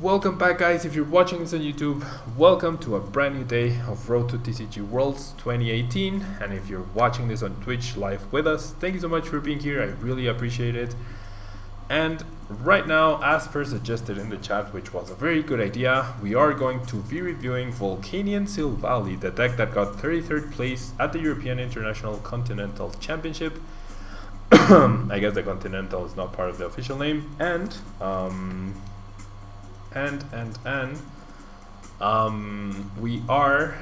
Welcome back, guys. If you're watching this on YouTube, welcome to a brand new day of Road to TCG Worlds 2018. And if you're watching this on Twitch live with us, thank you so much for being here. I really appreciate it. And right now, as per suggested in the chat, which was a very good idea, we are going to be reviewing Volcanion Silvally, the deck that got 33rd place at the European International Continental Championship. I guess the Continental is not part of the official name. And we are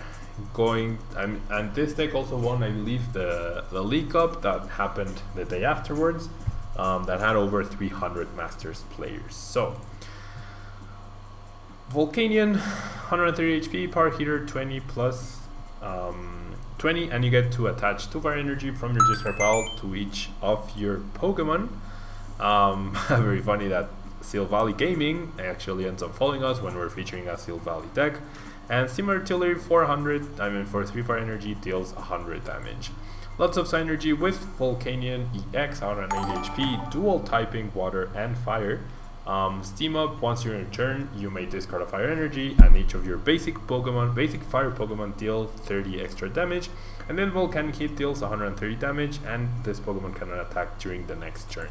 going, and this deck also won, I believe, the League Cup that happened the day afterwards, that had over 300 Masters players. So Volcanion, 130 HP, power heater 20 plus 20, and you get to attach 2 fire energy from your discard pile to each of your Pokemon. Very funny that Silvally Gaming actually ends up following us when we're featuring a Silvally deck. And Steam Artillery 400, for 3 fire energy, deals 100 damage. Lots of synergy with Volcanion-EX, 180 HP, dual typing water and fire. Steam up, once you're in turn, you may discard a fire energy, and each of your basic fire Pokemon deal 30 extra damage. And then Volcanic Hit deals 130 damage, and this Pokemon cannot attack during the next turn.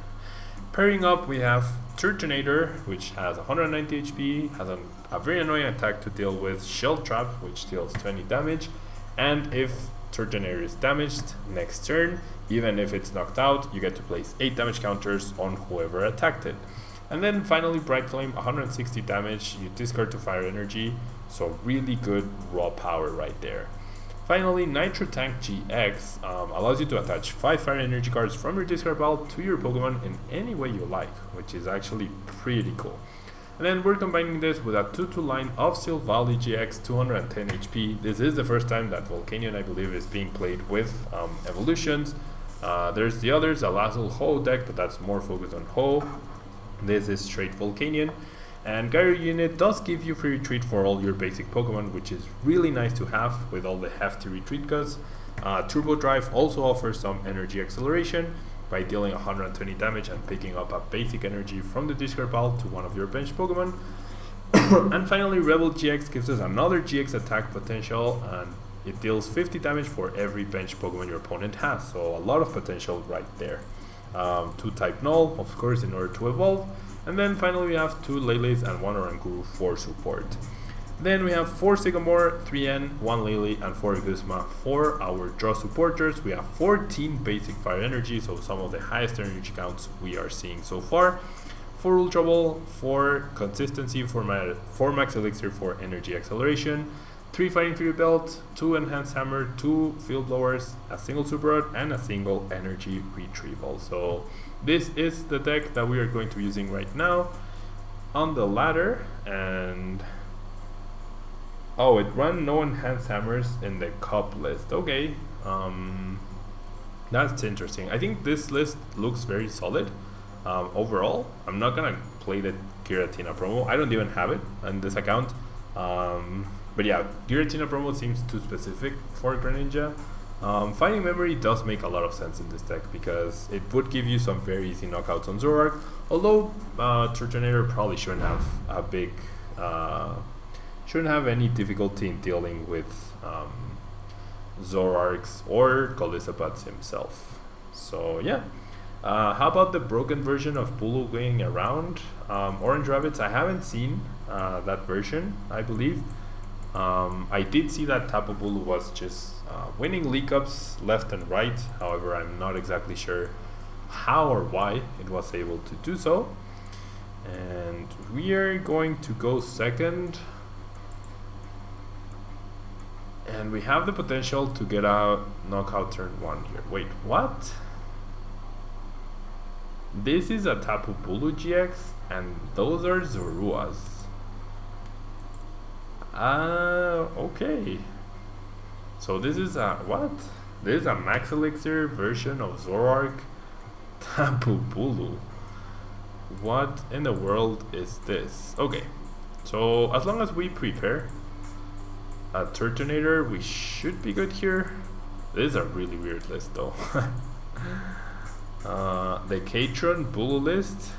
Pairing up, we have Turtonator, which has 190 HP, has a very annoying attack to deal with Shell Trap, which deals 20 damage. And if Turtonator is damaged next turn, even if it's knocked out, you get to place 8 damage counters on whoever attacked it. And then finally, Bright Flame, 160 damage, you discard to fire energy, so really good raw power right there. Finally, Nitro Tank GX allows you to attach 5 fire energy cards from your discard pile to your Pokemon in any way you like, which is actually pretty cool. And then we're combining this with a 2-2 line of Silvally-GX 210 HP. This is the first time that Volcanion, I believe, is being played with evolutions. There's the others, a Lazzle Ho deck, but that's more focused on Ho. This is straight Volcanion. And Gyro Unit does give you free retreat for all your basic Pokemon, which is really nice to have with all the hefty retreat guts. Turbo Drive also offers some energy acceleration by dealing 120 damage and picking up a basic energy from the discard pile to one of your bench Pokemon. And finally, Rebel GX gives us another GX attack potential, and it deals 50 damage for every bench Pokemon your opponent has, so a lot of potential right there. 2 type Null, of course, in order to evolve. And then finally we have 2 Leles and 1 Oranguru for support. Then we have 4 Sycamore, 3 N, 1 Lillie, and 4 Guzma for our draw supporters. We have 14 basic fire energy, so some of the highest energy counts we are seeing so far. 4 Ultra Ball, 4 Consistency, 4 Max Elixir for energy acceleration, 3 Fighting Fury Belt, 2 Enhanced Hammer, 2 Field Blowers, a single Super Rod, and a single Energy Retrieval. So this is the deck that we are going to be using right now on the ladder. And oh, it ran no Enhanced Hammers in the cup list. Okay, that's interesting. I think this list looks very solid overall. I'm not gonna play the Giratina promo. I don't even have it on this account. But yeah, Giratina promo seems too specific for Greninja. Finding Memory does make a lot of sense in this deck because it would give you some very easy knockouts on Zoroark, although Turtonator probably shouldn't have any difficulty in dealing with Zoroarks or Golisopats himself. So yeah, how about the broken version of Bulu going around? Orange Rabbits, I haven't seen that version, I believe. I did see that Tapu Lele was just winning League Cups left and right. However, I'm not exactly sure how or why it was able to do so. And we are going to go second. And we have the potential to get a knockout turn 1 here. Wait, what? This is a Tapu Lele GX, and those are Zoruas. Okay. So this is a what? This is a Max Elixir version of Zoroark Tapu Lele. What in the world is this? Okay. So as long as we prepare a Turtonator, we should be good here. This is a really weird list though. The Katron Bulu list.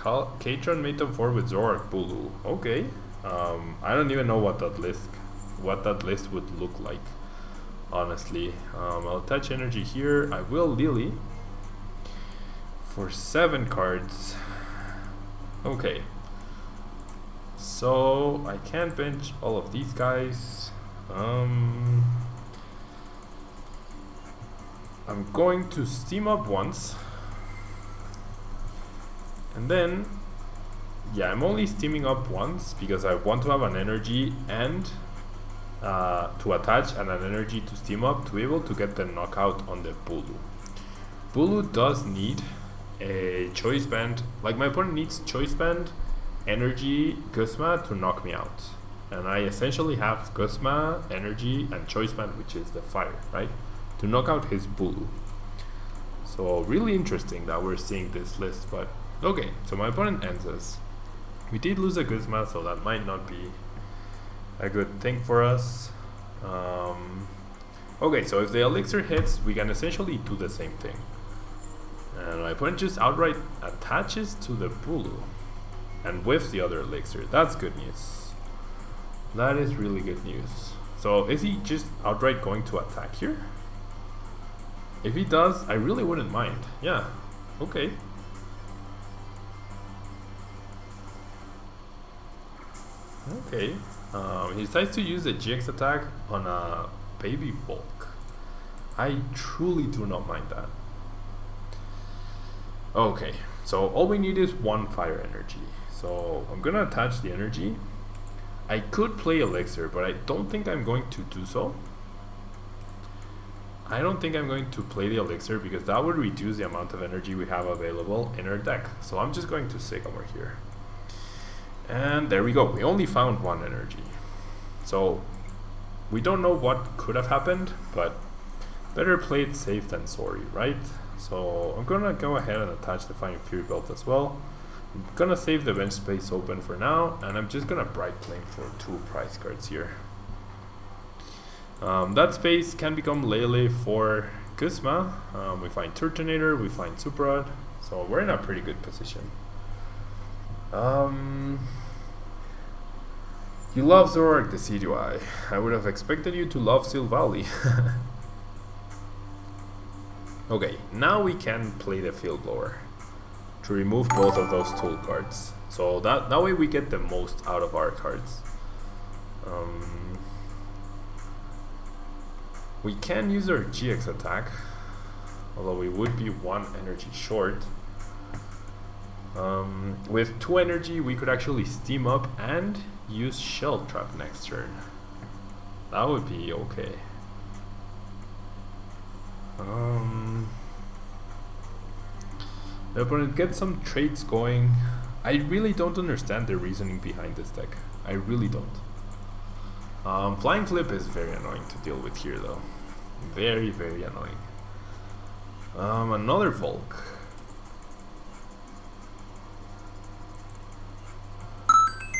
Katron Maton 4 with Zoroark Bulu. Okay. I don't even know what that list would look like, honestly. I'll attach energy here. I will Lillie for 7 cards. Okay. So I can't bench all of these guys. I'm going to steam up once. And then, yeah, I'm only steaming up once because I want to have an energy and to attach and an energy to steam up to be able to get the knockout on the Bulu. Bulu does need a choice band. Like, my opponent needs choice band, energy, Guzma to knock me out. And I essentially have Guzma, energy, and choice band, which is the fire, right? To knock out his Bulu. So really interesting that we're seeing this list, but okay, so my opponent ends us. We did lose a Guzma, so that might not be a good thing for us. Okay, so if the elixir hits, we can essentially do the same thing. And my opponent just outright attaches to the Bulu and whiffs the other elixir. That's good news. That is really good news. So is he just outright going to attack here? If he does, I really wouldn't mind. Yeah, okay. Okay, he decides to use a GX attack on a baby Volk. I truly do not mind that. Okay, so all we need is 1 fire energy. So I'm gonna attach the energy. I could play Elixir, but I don't think I'm going to do so. I don't think I'm going to play the Elixir because that would reduce the amount of energy we have available in our deck. So I'm just going to Sycamore here. And there we go, we only found 1 energy. So we don't know what could have happened, but better play it safe than sorry, right? So I'm gonna go ahead and attach the Flying Fury Belt as well. I'm gonna save the bench space open for now, and I'm just gonna Bright Flame for 2 prize cards here. That space can become Lele for Guzma. We find Turtonator, we find Super Rod, so we're in a pretty good position. You love Zoroark the CGI. I would have expected you to love Silvally. Okay, now we can play the Field Blower to remove both of those tool cards. So that way we get the most out of our cards. We can use our GX attack, although we would be 1 energy short. With 2 energy we could actually steam up and use Shell Trap next turn. That would be okay. The opponent gets some traits going. I really don't understand the reasoning behind this deck. I really don't. Flying Flip is very annoying to deal with here though. Very, very annoying. Another Volk.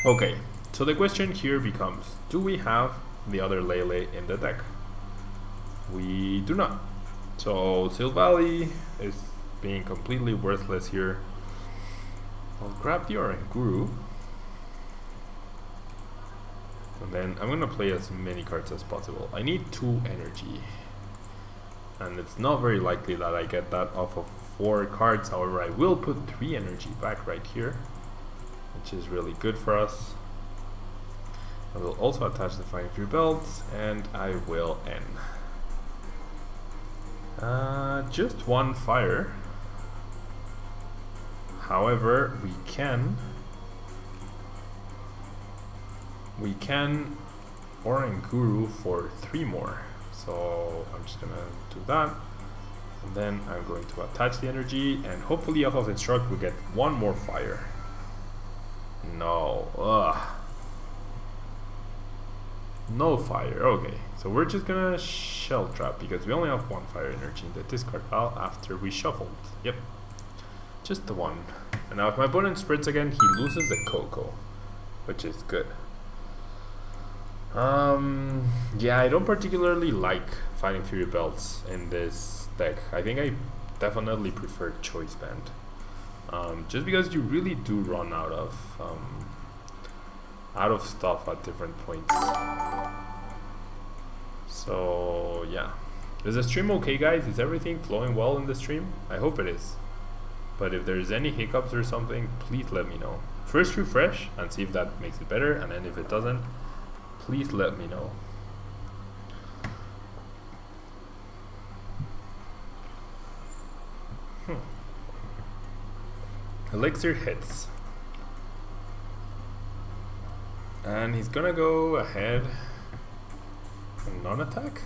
Okay, so the question here becomes, do we have the other Lele in the deck? We do not. So Silvally is being completely worthless here. I'll grab the Oranguru. And then I'm gonna play as many cards as possible. I need 2 energy. And it's not very likely that I get that off of 4 cards. However, I will put 3 energy back right here, which is really good for us. I will also attach the Flying Fury Belt, and I will end. Just 1 fire. However, we can Oranguru for 3 more. So I'm just gonna do that, and then I'm going to attach the energy, and hopefully off of Instruct we get 1 more fire. No, no fire. Okay, so we're just gonna Shell Trap because we only have 1 fire energy in the discard pile after we shuffled. Yep, just the 1. And now if my opponent spreads again, he loses the Coco, which is good. Yeah, I don't particularly like Fighting Fury Belts in this deck. I think I definitely prefer Choice Band. just because you really do run out of stuff at different points. So yeah, is the stream okay, guys? Is everything flowing well in the stream? I hope it is, but if there's any hiccups or something, please let me know. First refresh and see if that makes it better, and then if it doesn't, please let me know. Elixir hits, and he's gonna go ahead and non-attack.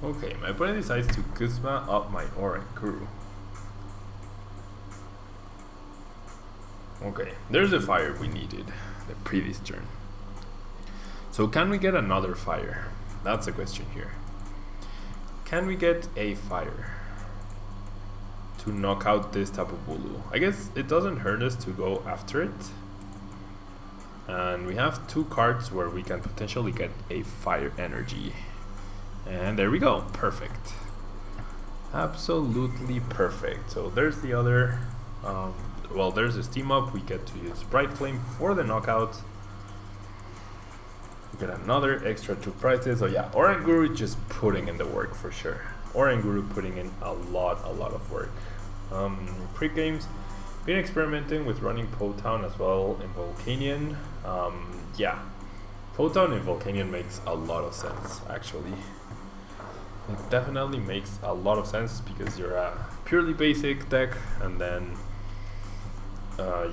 Okay, my opponent decides to Guzma up my Oranguru. Okay, there's a fire we needed the previous turn. So can we get another fire? That's the question here. Can we get a fire to knock out this Tapu Lele? I guess it doesn't hurt us to go after it. And we have two cards where we can potentially get a fire energy. And there we go, perfect. Absolutely perfect. So there's the other, well, there's a steam up. We get to use Bright Flame for the knockout. We get another extra 2 prizes. So yeah, Oranguru just putting in the work for sure. Oranguru putting in a lot of work. Pre-games, been experimenting with running Pokémon as well in Volcanion. Yeah, Pokémon in Volcanion makes a lot of sense actually. It definitely makes a lot of sense because you're a purely basic deck, and then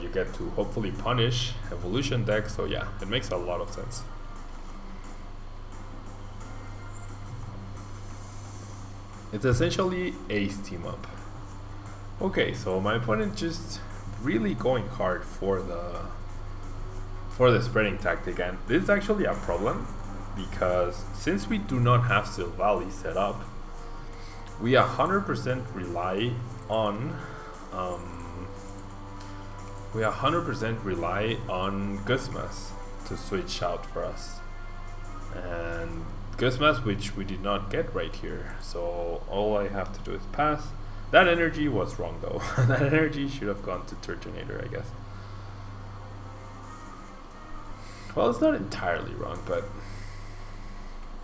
you get to hopefully punish evolution deck. So yeah, it makes a lot of sense. It's essentially a team up. Okay, so my opponent just really going hard for the spreading tactic, and this is actually a problem because since we do not have Silvally set up, we 100% rely on Guzma BUS to switch out for us, and Guzma BUS, which we did not get right here. So all I have to do is pass. That energy was wrong though. That energy should have gone to Turtonator, I guess. Well, it's not entirely wrong, but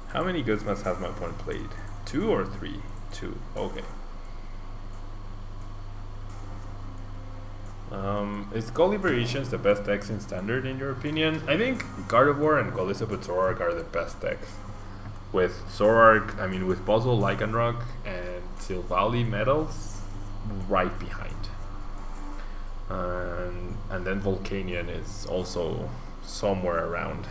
how many Guzma BUS has my opponent played? 2 or 3? 2. Okay. Is Gully Variations the best decks in Standard in your opinion? I think Gardevoir and Golisopod Zoroark are the best decks. With Zoroark, I mean with Buzzle, Lycanroc, and Silvally Metals right behind. And then Volcanion is also somewhere around.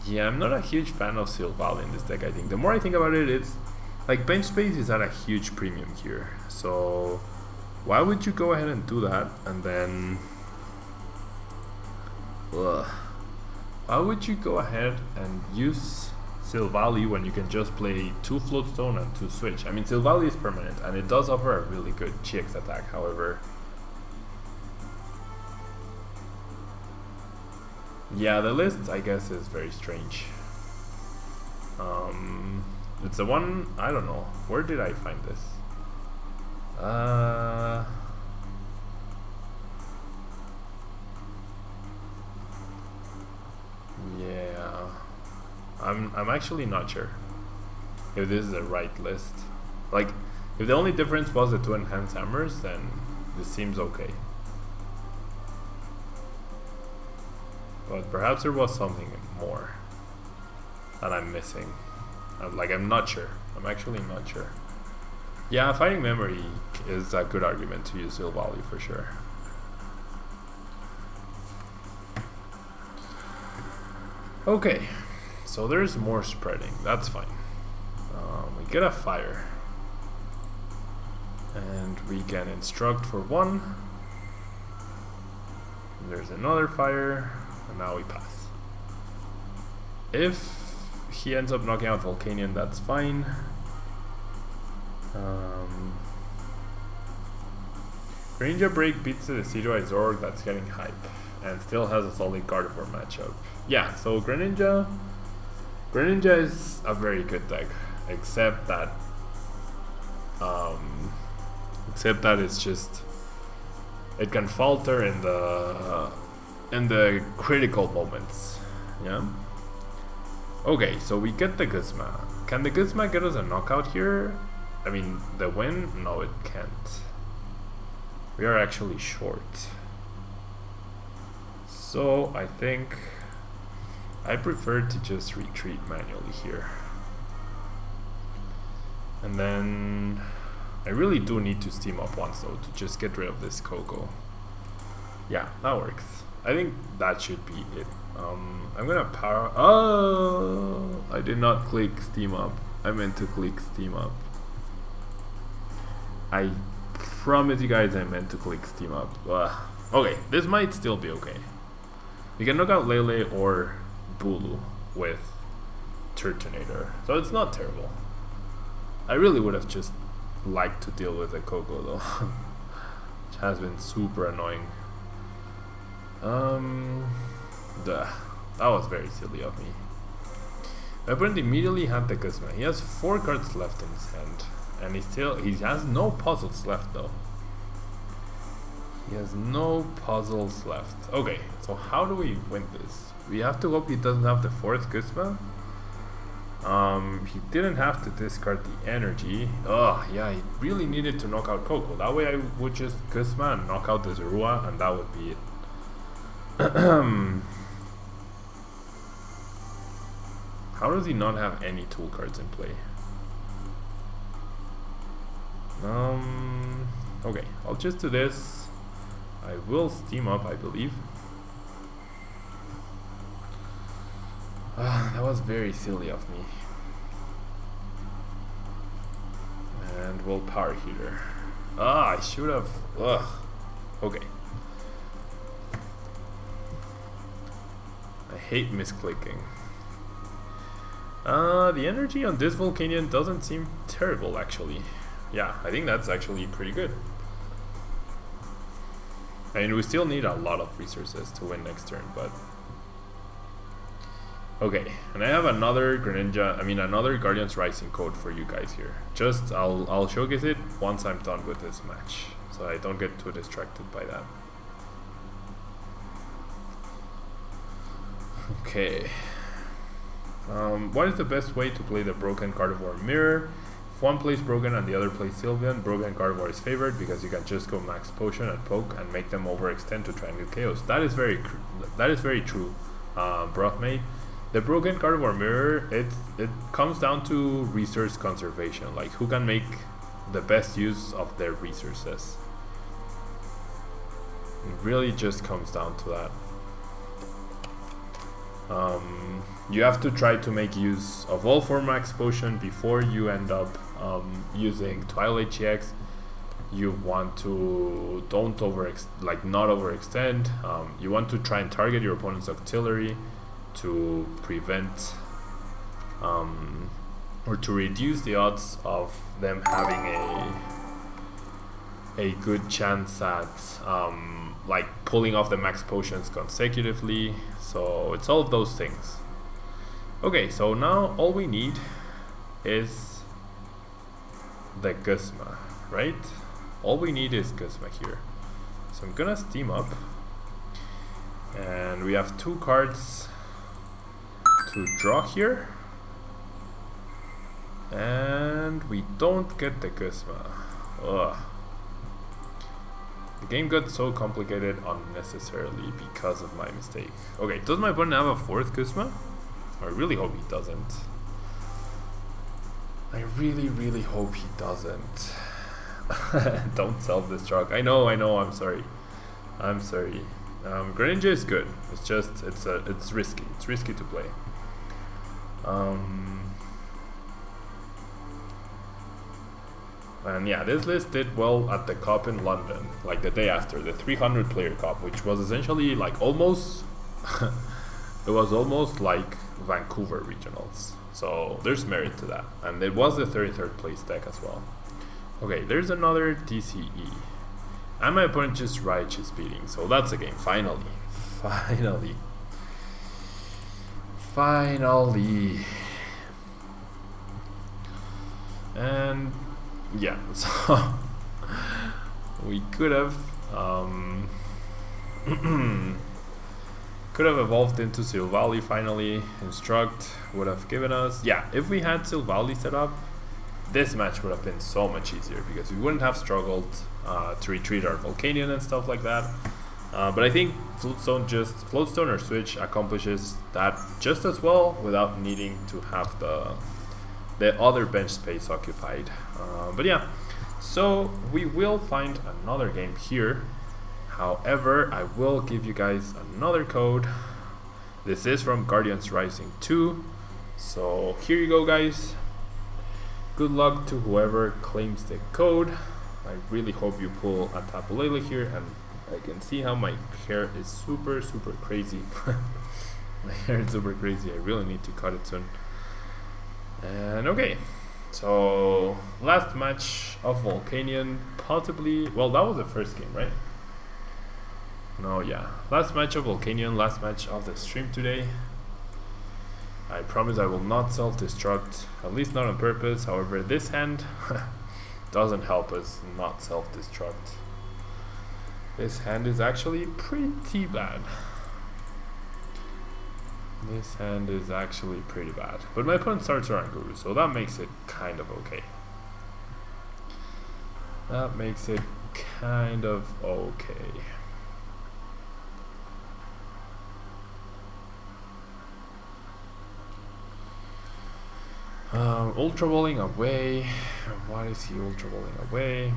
Yeah, I'm not a huge fan of Silvally in this deck. I think the more I think about it, it's like bench space is at a huge premium here. So why would you go ahead and do that? And then why would you go ahead and use Silvally when you can just play 2 Floatstone and 2 Switch? I mean, Silvally is permanent and it does offer a really good GX attack. However, yeah, the list I guess is very strange. It's the one, I don't know, where did I find this? Yeah, I'm actually not sure if this is the right list. Like, if the only difference was the 2 Enhanced Hammers, then this seems okay. But perhaps there was something more that I'm missing. I'm not sure. I'm actually not sure. Yeah, Fighting Memory is a good argument to use Silvally for sure. Okay, so there's more spreading. That's fine. We get a fire. And we can instruct for 1. There's another fire. And now we pass. If he ends up knocking out Volcanion, that's fine. Greninja Break beats the Decidueye Zorg that's getting hype and still has a solid Gardevoir matchup. Yeah, so Greninja is a very good deck, except that it's just, it can falter in the critical moments. Yeah. Okay, so we get the Guzma. Can the Guzma get us a knockout here? I mean, the win? No, it can't. We are actually short. So I think I prefer to just retreat manually here. And then I really do need to steam up once though to just get rid of this Coco. Yeah, that works. I think that should be it. I'm gonna power. Oh, I did not click steam up. I meant to click steam up. I promise you guys I meant to click steam up. Okay, this might still be okay. You can knock out Lele or Bulu with Turtonator, so it's not terrible. I really would have just liked to deal with the Coco though, which has been super annoying. That was very silly of me. My opponent immediately had the Guzma. He has 4 cards left in his hand, and he has no puzzles left though. He has no puzzles left. Okay, so how do we win this? We have to hope he doesn't have the 4th Guzma. He didn't have to discard the energy. Oh, yeah, he really needed to knock out Coco. That way I would just Guzma and knock out the Zorua, and that would be it. How does he not have any tool cards in play? Okay, I'll just do this. I will steam up, I believe. That was very silly of me. And we'll power heater. I should have. Okay. I hate misclicking. The energy on this Volcanion doesn't seem terrible actually. Yeah, I think that's actually pretty good. I mean, we still need a lot of resources to win next turn, but okay. And I have another another Guardian's Rising code for you guys here. Just I'll showcase it once I'm done with this match, so I don't get too distracted by that. Okay. What is the best way to play the Broken Gardevoir Mirror? If one plays Broken and the other plays Sylveon, Broken Gardevoir is favored because you can just go Max Potion and poke and make them overextend to try and get KOs. That is very true, Brothmate. The Broken Gardevoir Mirror, it comes down to resource conservation, like who can make the best use of their resources. It really just comes down to that. You have to try to make use of all 4 Max Potion before you end up using Silvally-GX. You want to not overextend. You want to try and target your opponent's artillery to prevent or to reduce the odds of them having a good chance at like pulling off the Max Potions consecutively. So it's all of those things. Okay, so now all we need is the Guzma, right? All we need is Guzma here. So I'm gonna steam up, and we have 2 cards to draw here, and we don't get the Guzma. Ugh. The game got so complicated unnecessarily because of my mistake. Okay, does my opponent have a 4th Guzma? I really hope he doesn't. I really hope he doesn't. Don't self-destruct. I know, I'm sorry. Greninja is good. It's just, it's risky. It's risky to play. And yeah, this list did well at the Cup in London, like the day after, the 300 player Cup, which was essentially like almost, it was almost like Vancouver regionals. So there's merit to that. And it was the 33rd place deck as well. Okay, there's another TCE. And my opponent just righteous beating, so that's a game, finally. Finally. And yeah, so we could have evolved into Silvally finally. Instruct would have given us, yeah, if we had Silvally set up, this match would have been so much easier because we wouldn't have struggled to retreat our Volcanion and stuff like that. But I think Floatstone or Switch accomplishes that just as well without needing to have the other bench space occupied. But yeah, so we will find another game here. However, I will give you guys another code. This is from Guardians Rising 2. So here you go, guys. Good luck to whoever claims the code. I really hope you pull a Tapu Lele here, and I can see how my hair is super crazy. My hair is super crazy. I really need to cut it soon. And okay, so last match of Volcanion, possibly, well, that was the first game, right? No, yeah, last match of Volcanion, last match of the stream today. I promise I will not self-destruct, at least not on purpose. However, this hand doesn't help us not self-destruct. This hand is actually pretty bad. This hand is actually pretty bad. But my opponent starts Oranguru, so that makes it kind of okay. That makes it kind of okay. Ultra Balling away. Why is he Ultra Balling away?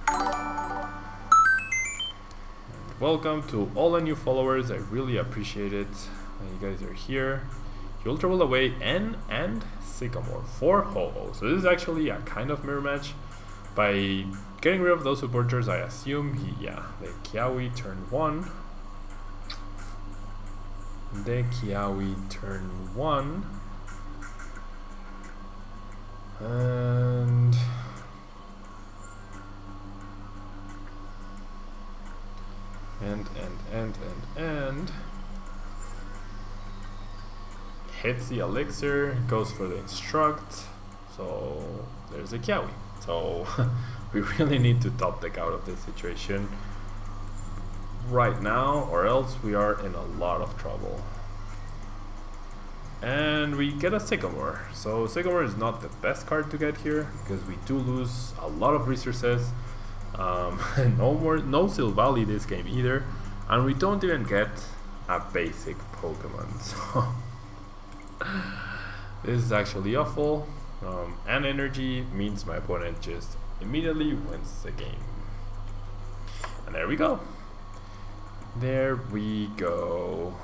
And welcome to all the new followers. I really appreciate it. You guys are here. He Ultra Ball away N and Sycamore for Ho-Oh. So this is actually a kind of mirror match. By getting rid of those supporters, I assume he, yeah, the Kiawe turn 1. The Kiawe turn 1. And hits the elixir, goes for the instruct, so there's a Kiawe. So we really need to top deck out of this situation right now, or else we are in a lot of trouble. And we get a Sycamore. So Sycamore is not the best card to get here because we do lose a lot of resources. No Silvally this game either, and we don't even get a basic Pokemon. So this is actually awful. And energy means my opponent just immediately wins the game. And there we go. There we go.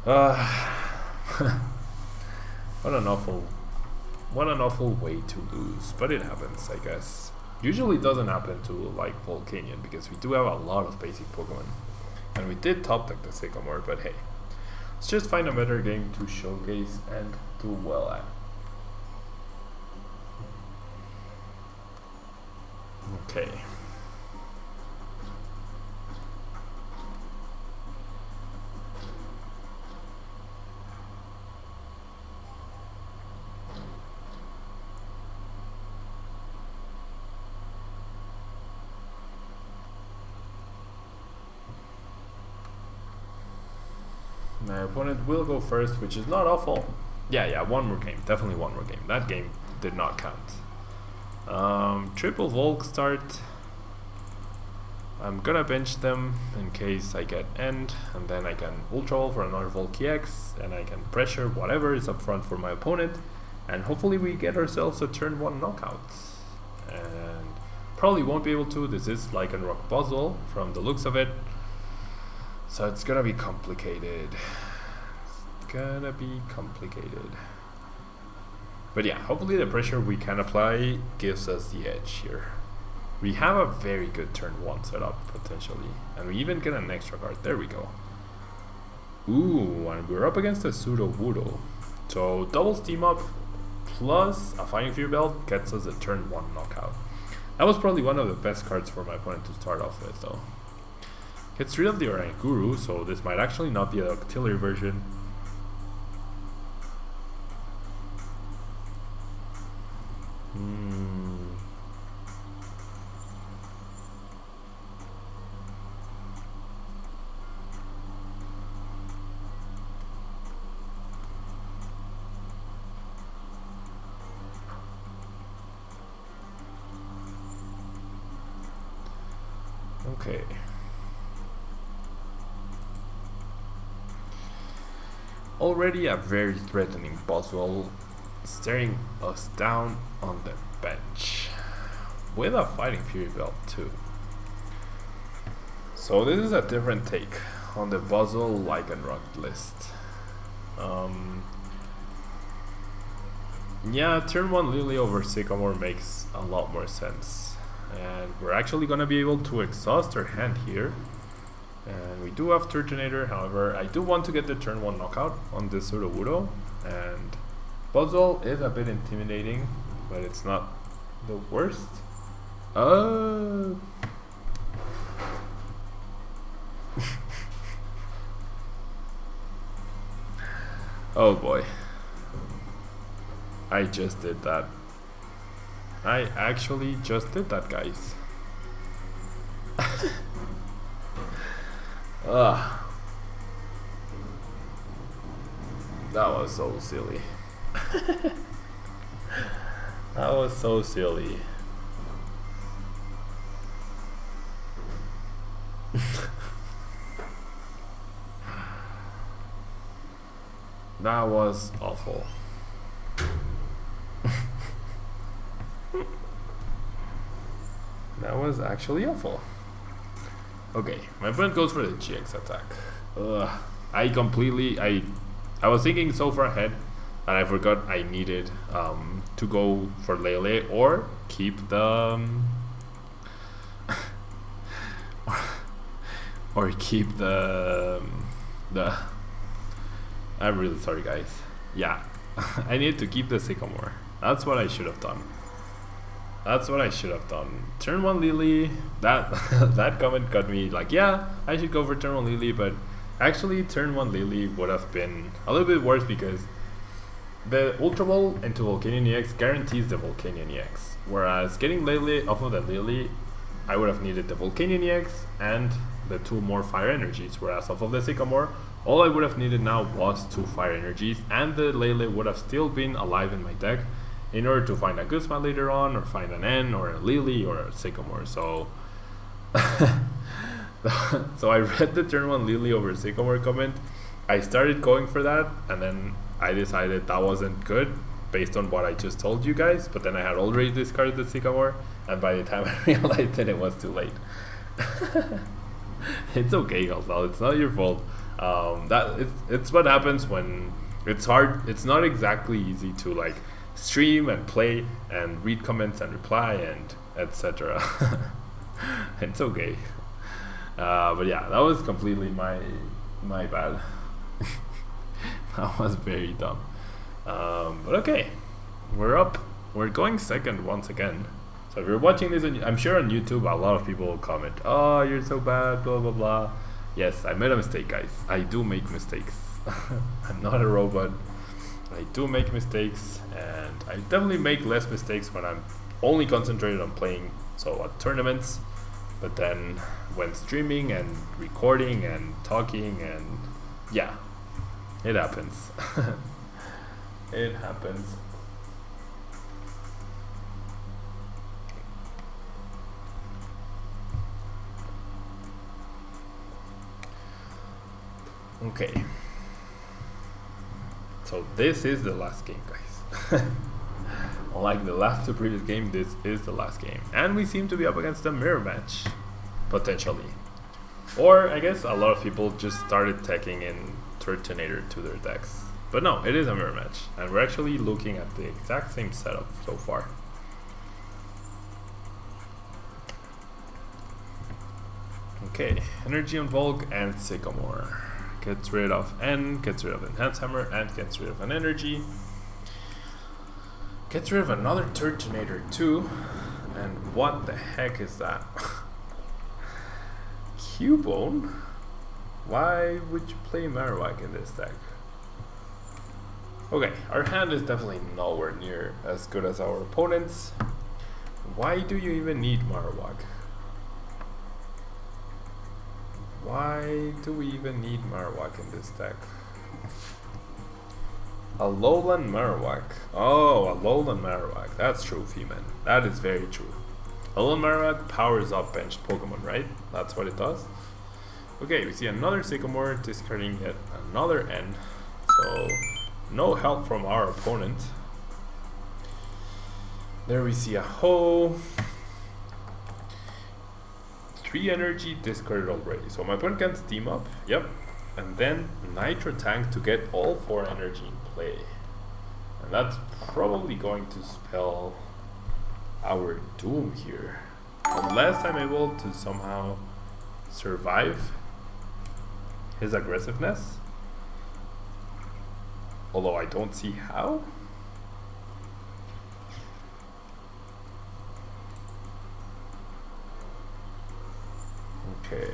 What an awful way to lose, but it happens, I guess. Usually it doesn't happen to like Volcanion because we do have a lot of basic Pokemon, and we did top deck the Sycamore. But hey, let's just find a better game to showcase and do well at. Okay. My opponent will go first, which is not awful. Yeah, one more game. Definitely one more game. That game did not count. Triple Volk start. I'm gonna bench them in case I get end, and then I can Ultra Ball for another Volk-EX, and I can pressure whatever is up front for my opponent, and hopefully we get ourselves a turn 1 knockout. And probably won't be able to. This is like a rock puzzle from the looks of it. So it's gonna be complicated. But yeah, hopefully the pressure we can apply gives us the edge here. We have a very good turn 1 setup potentially, and we even get an extra card. There we go. Ooh, and we're up against a Pseudo Wudo. So double Steam Up plus a Fighting Fury Belt gets us a turn 1 knockout. That was probably one of the best cards for my opponent to start off with though. Gets rid of the Oranguru, so this might actually not be an auxiliary version. Okay. Already a very threatening Boswell staring us down on the bench with a Fighting Fury Belt too. So this is a different take on the Boswell Lycanroc list. Yeah, turn 1 Lillie over Sycamore makes a lot more sense. And we're actually gonna be able to exhaust our hand here. And we do have Turtonator, however, I do want to get the turn 1 knockout on this Sudowoodo. And Boswell is a bit intimidating, but it's not the worst. Oh boy. I just did that. I actually just did that, guys. That was so silly. That was so silly. That was awful. That was actually awful. Okay, my opponent goes for the GX attack. I was thinking so far ahead that I forgot I needed to go for Lele or keep the I'm really sorry, guys. Yeah, I needed to keep the Sycamore. That's what I should have done. That's what I should have done. Turn 1 Lillie. That that comment got me like, yeah, I should go for turn 1 Lillie, but actually turn 1 Lillie would have been a little bit worse because the Ultra Ball into Volcanion-EX guarantees the Volcanion-EX. Whereas getting Lele off of the Lillie, I would have needed the Volcanion-EX and the 2 more Fire Energies. Whereas off of the Sycamore, all I would have needed now was 2 Fire Energies, and the Lele would have still been alive in my deck in order to find a Guzma later on, or find an N, or a Lillie, or a Sycamore. So so I read the turn 1 Lillie over Sycamore comment. I started going for that, and then I decided that wasn't good based on what I just told you guys, but then I had already discarded the Sycamore, and by the time I realized it was too late. It's okay, Gonzalo, it's not your fault. It's what happens when it's hard. It's not exactly easy to like stream and play and read comments and reply and etc. It's okay. But yeah, that was completely my bad. That was very dumb. But okay, we're up. We're going second once again. So if you're watching this, I'm sure on YouTube a lot of people will comment, "Oh, you're so bad, blah blah blah." Yes, I made a mistake, guys. I do make mistakes. I'm not a robot. I do make mistakes, and I definitely make less mistakes when I'm only concentrated on playing, so at tournaments. But then when streaming and recording and talking, and yeah, it happens. It happens. Okay. So this is the last game, guys. Unlike the last 2 previous games, this is the last game. And we seem to be up against a mirror match, potentially. Or, I guess a lot of people just started taking in Turtonator to their decks. But no, it is a mirror match. And we're actually looking at the exact same setup so far. Okay, Energy on Volk and Sycamore. gets rid of N, gets rid of Enhanced Hammer, and gets rid of an energy. Gets rid of another Turtonator too. And what the heck is that? Cubone? Why would you play Marowak in this deck? Okay, our hand is definitely nowhere near as good as our opponent's. Why do you even need Marowak? Why do we even need Marowak in this deck? Alolan Marowak. Oh, Alolan Marowak. That's true, Feeman. That is very true. Alolan Marowak powers up benched Pokemon, right? That's what it does. Okay, we see another Sycamore discarding yet another N. So, no help from our opponent. There we see a Ho. 3 energy discarded already. So my opponent can steam up. Yep. And then Nitro Tank to get all 4 energy in play. And that's probably going to spell our doom here. Unless I'm able to somehow survive his aggressiveness. Although I don't see how. Okay.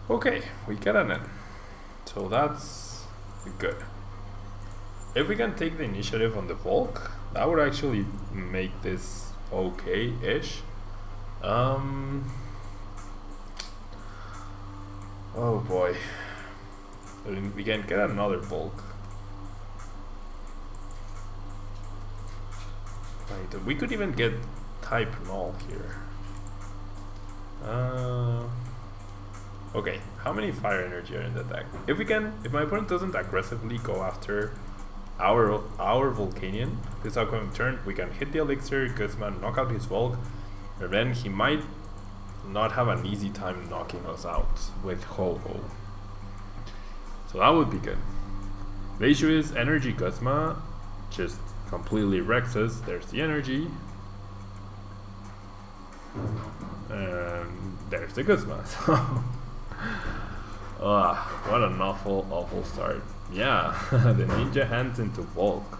Okay, we get an N. So that's good. If we can take the initiative on the Volk, that would actually make this okay-ish. Oh boy. We can get another Volk. Right, we could even get type Null here. Okay, how many fire energy are in the deck? If my opponent doesn't aggressively go after our Volcanion this upcoming turn, we can hit the Elixir, Guzma, knock out his Volk, and then he might not have an easy time knocking us out with Ho-Oh. So that would be good. The issue is Energy Guzma just completely wrecks us. There's the energy. And there's the Guzma. What an awful start. Yeah, the ninja hands into Volk.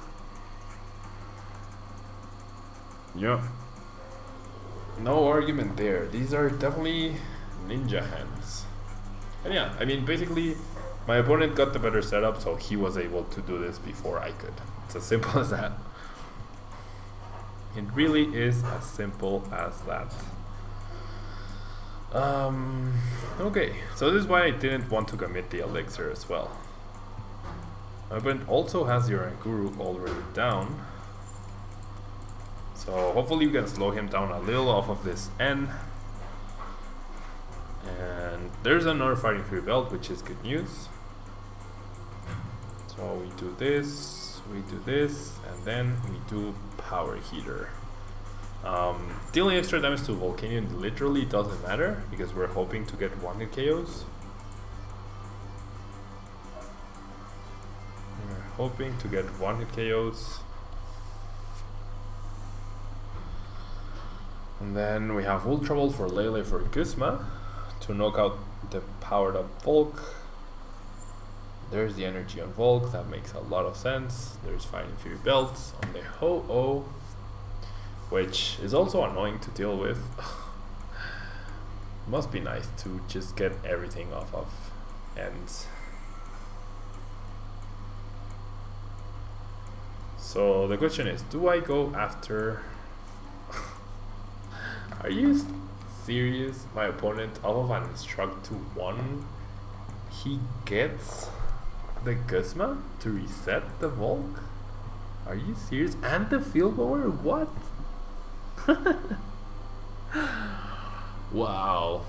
Yep. No argument there. These are definitely ninja hands. And yeah, I mean, basically, my opponent got the better setup, so he was able to do this before I could. It's as simple as that. It really is as simple as that. Okay, so this is why I didn't want to commit the Elixir as well. My opponent also has the Oranguru already down. So hopefully we can slow him down a little off of this N. And there's another Fighting Fury Belt, which is good news. So we do this, and then we do Power Heater. Dealing extra damage to Volcanion literally doesn't matter because we're hoping to get 1-hit KOs. We're hoping to get 1-hit KOs. And then we have Ultra Ball for Lele for Guzma to knock out the powered up Volk. There's the energy on Volk, that makes a lot of sense. There's Fighting Fury Belt on the Ho-Oh, which is also annoying to deal with. Must be nice to just get everything off of ends. So the question is, do I go after... Are you serious? My opponent, off of an Instruct to 1, he gets the Guzma to reset the Volk? Are you serious? And the Field Blower? What? Wow.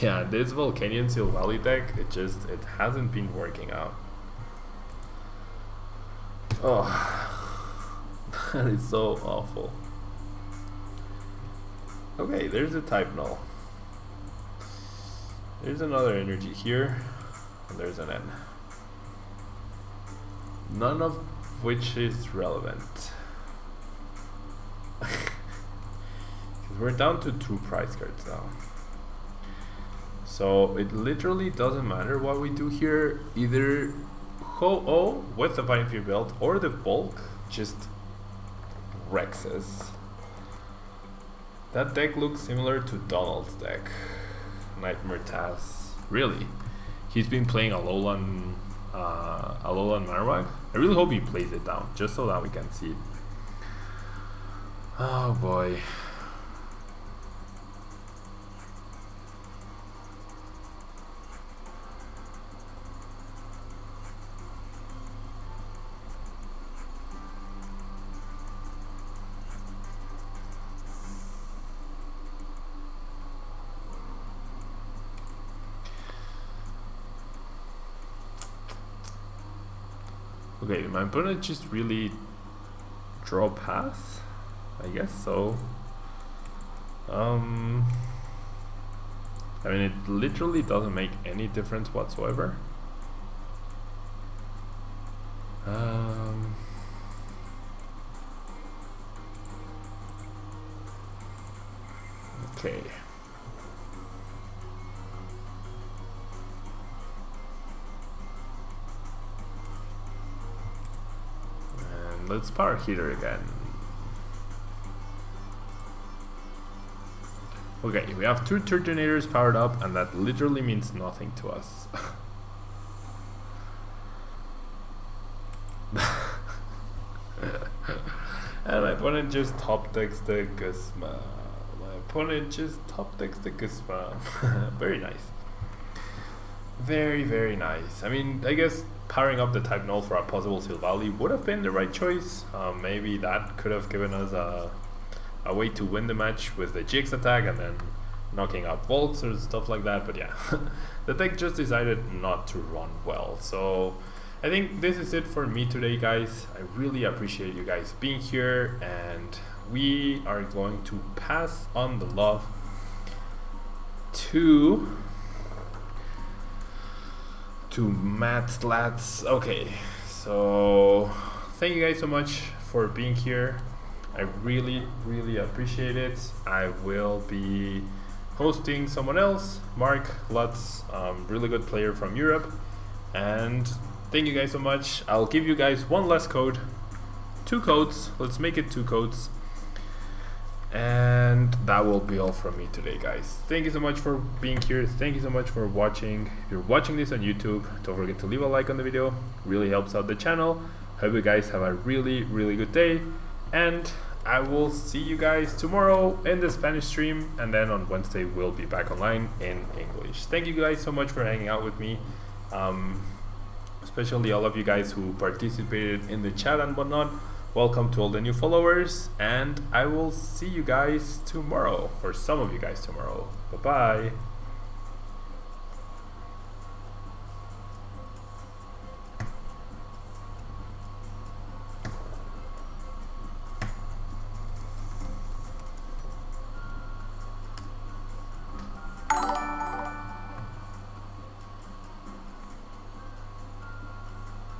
Yeah, this Volcanion Silvally deck, it hasn't been working out. Oh, that is so awful. Okay, there's a type null. There's another energy here, and there's an N. None of which is relevant. We're down to 2 prize cards now. So it literally doesn't matter what we do here. Either Ho-Oh with the Vine Fear Belt or the Bulk just wrecks us. That deck looks similar to Donald's deck. Nightmare Taz. Really? He's been playing Alolan Marowak. I really hope he plays it down, just so that we can see it. Oh boy. Okay, my opponent just really draw path? I guess so. I mean, it literally doesn't make any difference whatsoever. Okay. Let's power heater again. Okay, we have 2 Turtonators powered up, and that literally means nothing to us. And my opponent just top decks the Guzma. Very nice. Very, very nice. I mean, I guess powering up the type null for a possible Silvally would have been the right choice. Maybe that could have given us a way to win the match with the GX attack and then knocking out Volts or stuff like that. But yeah, the deck just decided not to run well. So I think this is it for me today, guys. I really appreciate you guys being here, and we are going to pass on the love to Matt Slats. Okay, so thank you guys so much for being here. I really, really appreciate it. I will be hosting someone else, Mark Lutz, really good player from Europe. And thank you guys so much. I'll give you guys one last code. 2 codes. Let's make it 2 codes. And that will be all from me today, guys. Thank you so much for being here. Thank you so much for watching. If you're watching this on YouTube, don't forget to leave a like on the video. Really helps out the channel. Hope you guys have a really, really good day. And I will see you guys tomorrow in the Spanish stream. And then on Wednesday, we'll be back online in English. Thank you guys so much for hanging out with me. Especially all of you guys who participated in the chat and whatnot. Welcome to all the new followers, and I will see you guys tomorrow, or some of you guys tomorrow. Bye-bye.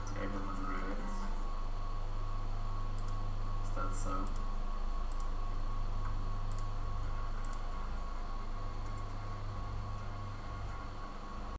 Tablemon ruins. Is that so?